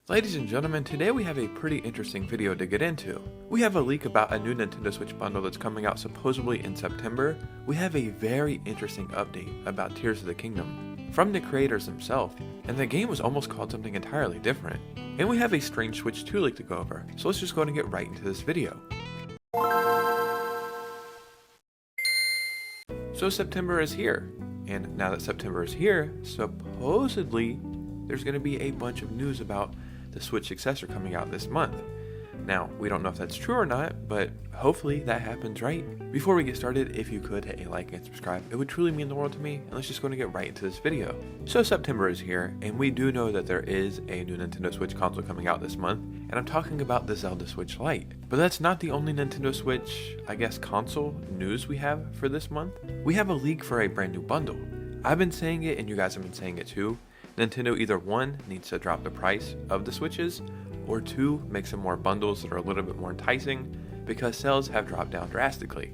Ladies and gentlemen, today we have a pretty interesting video to get into. We have a leak about a new Nintendo Switch bundle that's coming out supposedly in September. We have a very interesting update about Tears of the Kingdom from the creators themselves, and the game was almost called something entirely different. And we have a strange Switch 2 leak to go over, so let's just go ahead and get right into this video. So September is here, and now that September is here, supposedly there's going to be a bunch of news about the Switch successor coming out this month. Now, we don't know if that's true or not, but hopefully that happens, right? Before we get started, if you could hit a like and subscribe, it would truly mean the world to me, and let's just go and get right into this video. So September is here, and we do know that there is a new Nintendo Switch console coming out this month, and I'm talking about the Zelda Switch Lite. But that's not the only Nintendo Switch, console news we have for this month. We have a leak for a brand new bundle. I've been saying it, and you guys have been saying it too. Nintendo either 1, needs to drop the price of the Switches, or 2, make some more bundles that are a little bit more enticing, because sales have dropped down drastically.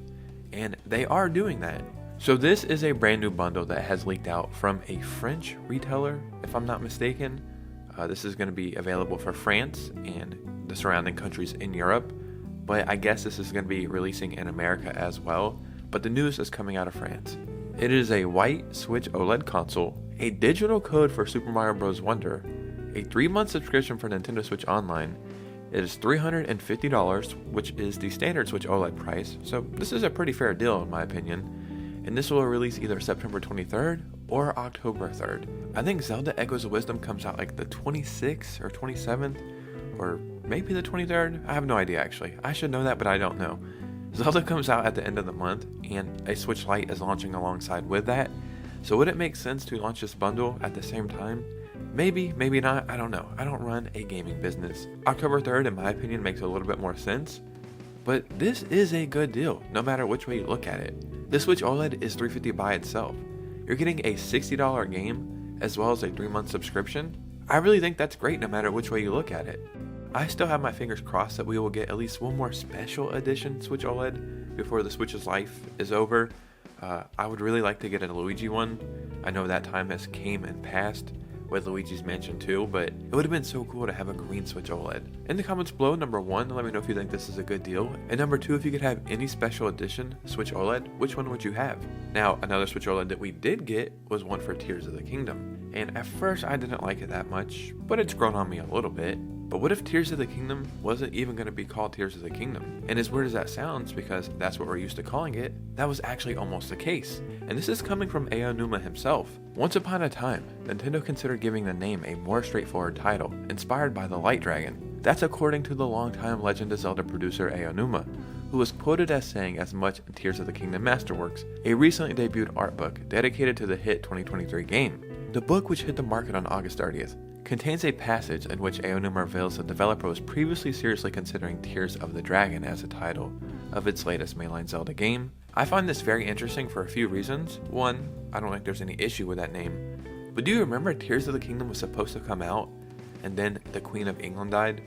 And they are doing that. So this is a brand new bundle that has leaked out from a French retailer, if I'm not mistaken. This is going to be available for France and the surrounding countries in Europe, but I guess this is going to be releasing in America as well, but the news is coming out of France. It is a white Switch OLED console, a digital code for Super Mario Bros. Wonder, a 3-month subscription for Nintendo Switch Online. It is $350, which is the standard Switch OLED price, so this is a pretty fair deal in my opinion. And this will release either September 23rd or October 3rd. I think Zelda Echoes of Wisdom comes out like the 26th or 27th, or maybe the 23rd? I have no idea actually. I should know that, but I don't know. Zelda comes out at the end of the month, and a Switch Lite is launching alongside with that. So would it make sense to launch this bundle at the same time? Maybe, maybe not, I don't know. I don't run a gaming business. October 3rd, in my opinion, makes a little bit more sense. But this is a good deal, no matter which way you look at it. The Switch OLED is $350 by itself. You're getting a $60 game, as well as a 3-month subscription. I really think that's great no matter which way you look at it. I still have my fingers crossed that we will get at least one more special edition Switch OLED before the Switch's life is over. I would really like to get a Luigi one. I know that time has came and passed with Luigi's Mansion 2, but it would have been so cool to have a green Switch OLED. In the comments below, number 1, let me know if you think this is a good deal, and number 2, if you could have any special edition Switch OLED, which one would you have? Now, another Switch OLED that we did get was one for Tears of the Kingdom, and at first I didn't like it that much, but it's grown on me a little bit. But what if Tears of the Kingdom wasn't even going to be called Tears of the Kingdom? And as weird as that sounds, because that's what we're used to calling it, that was actually almost the case. And this is coming from Aonuma himself. Once upon a time, Nintendo considered giving the name a more straightforward title, inspired by the Light Dragon. That's according to the longtime Legend of Zelda producer Aonuma, who was quoted as saying as much in Tears of the Kingdom Masterworks, a recently debuted art book dedicated to the hit 2023 game. The book, which hit the market on August 30th, contains a passage in which Aonuma reveals the developer was previously seriously considering Tears of the Dragon as a title of its latest mainline Zelda game. I find this very interesting for a few reasons. One, I don't think there's any issue with that name. But do you remember Tears of the Kingdom was supposed to come out, and then the Queen of England died?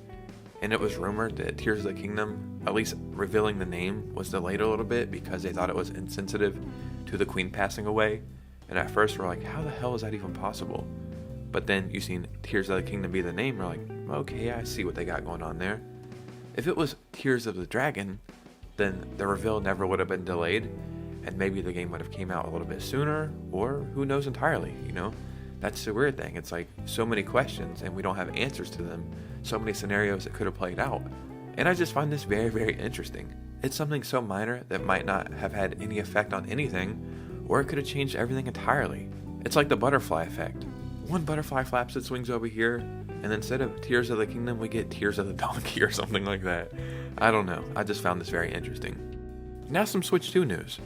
And it was rumored that Tears of the Kingdom, at least revealing the name, was delayed a little bit because they thought it was insensitive to the Queen passing away. And at first we're like, how the hell is that even possible? But then you seen Tears of the Kingdom be the name, you're like, okay, I see what they got going on there. If it was Tears of the Dragon, then the reveal never would have been delayed, and maybe the game would have came out a little bit sooner, or who knows entirely, you know? That's the weird thing. It's like so many questions, and we don't have answers to them. So many scenarios that could have played out. And I just find this very, very interesting. It's something so minor that might not have had any effect on anything, or it could have changed everything entirely. It's like the butterfly effect. One butterfly flaps its wings over here, and then instead of Tears of the Kingdom, we get Tears of the Donkey or something like that. I don't know. I just found this very interesting. Now some Switch 2 news.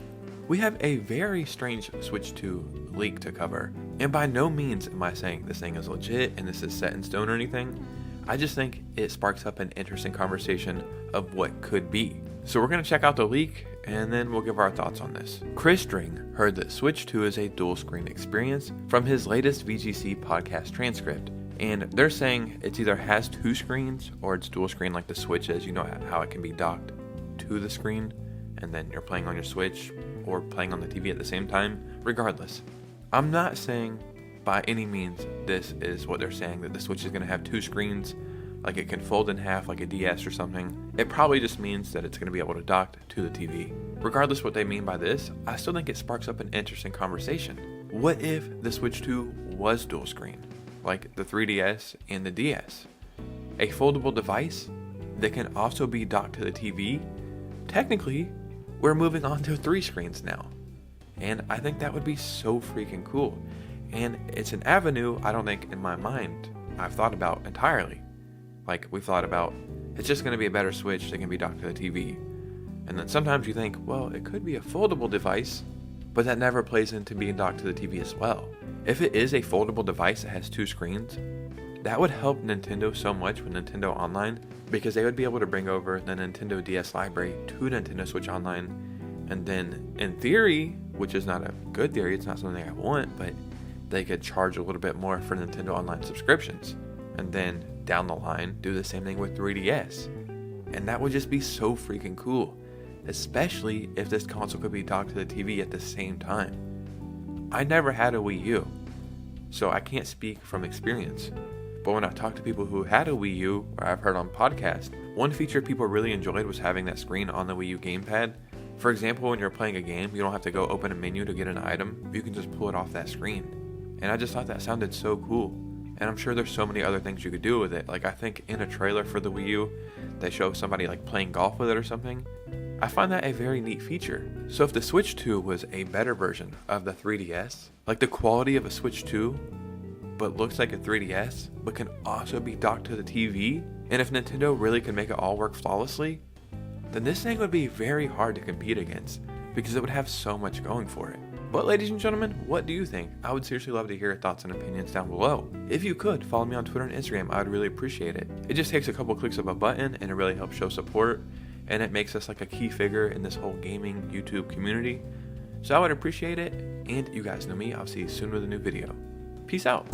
We have a very strange Switch 2 leak to cover, and by no means am I saying this thing is legit and this is set in stone or anything. I just think it sparks up an interesting conversation of what could be. So we're going to check out the leak, and then we'll give our thoughts on this. Chris String heard that Switch 2 is a dual screen experience from his latest VGC podcast transcript, and they're saying it's either has 2 screens or it's dual screen like the Switch is. You know how it can be docked to the screen and then you're playing on your Switch or playing on the TV at the same time. Regardless, I'm not saying by any means this is what they're saying, that the Switch is going to have 2 screens. like it can fold in half like a DS or something, it probably just means that it's going to be able to dock to the TV. Regardless what they mean by this, I still think it sparks up an interesting conversation. What if the Switch 2 was dual screen, like the 3DS and the DS? A foldable device that can also be docked to the TV? Technically, we're moving on to 3 screens now. And I think that would be so freaking cool. And it's an avenue I don't think in my mind I've thought about entirely. Like we've thought about, it's just going to be a better Switch that can be docked to the TV. And then sometimes you think, well, it could be a foldable device, but that never plays into being docked to the TV as well. If it is a foldable device that has 2 screens, that would help Nintendo so much with Nintendo Online, because they would be able to bring over the Nintendo DS library to Nintendo Switch Online. And then in theory, which is not a good theory, it's not something I want, but they could charge a little bit more for Nintendo Online subscriptions. And then down the line, do the same thing with 3DS. And that would just be so freaking cool, especially if this console could be docked to the TV at the same time. I never had a Wii U, so I can't speak from experience. But when I talk to people who had a Wii U, or I've heard on podcasts, one feature people really enjoyed was having that screen on the Wii U gamepad. For example, when you're playing a game, you don't have to go open a menu to get an item, you can just pull it off that screen. And I just thought that sounded so cool. And I'm sure there's so many other things you could do with it. Like I think in a trailer for the Wii U, they show somebody like playing golf with it or something. I find that a very neat feature. So if the Switch 2 was a better version of the 3DS, like the quality of a Switch 2, but looks like a 3DS, but can also be docked to the TV, and if Nintendo really could make it all work flawlessly, then this thing would be very hard to compete against, because it would have so much going for it. But ladies and gentlemen, what do you think? I would seriously love to hear your thoughts and opinions down below. If you could, follow me on Twitter and Instagram, I would really appreciate it. It just takes a couple clicks of a button, and it really helps show support, and it makes us like a key figure in this whole gaming YouTube community. So I would appreciate it, and you guys know me, I'll see you soon with a new video. Peace out.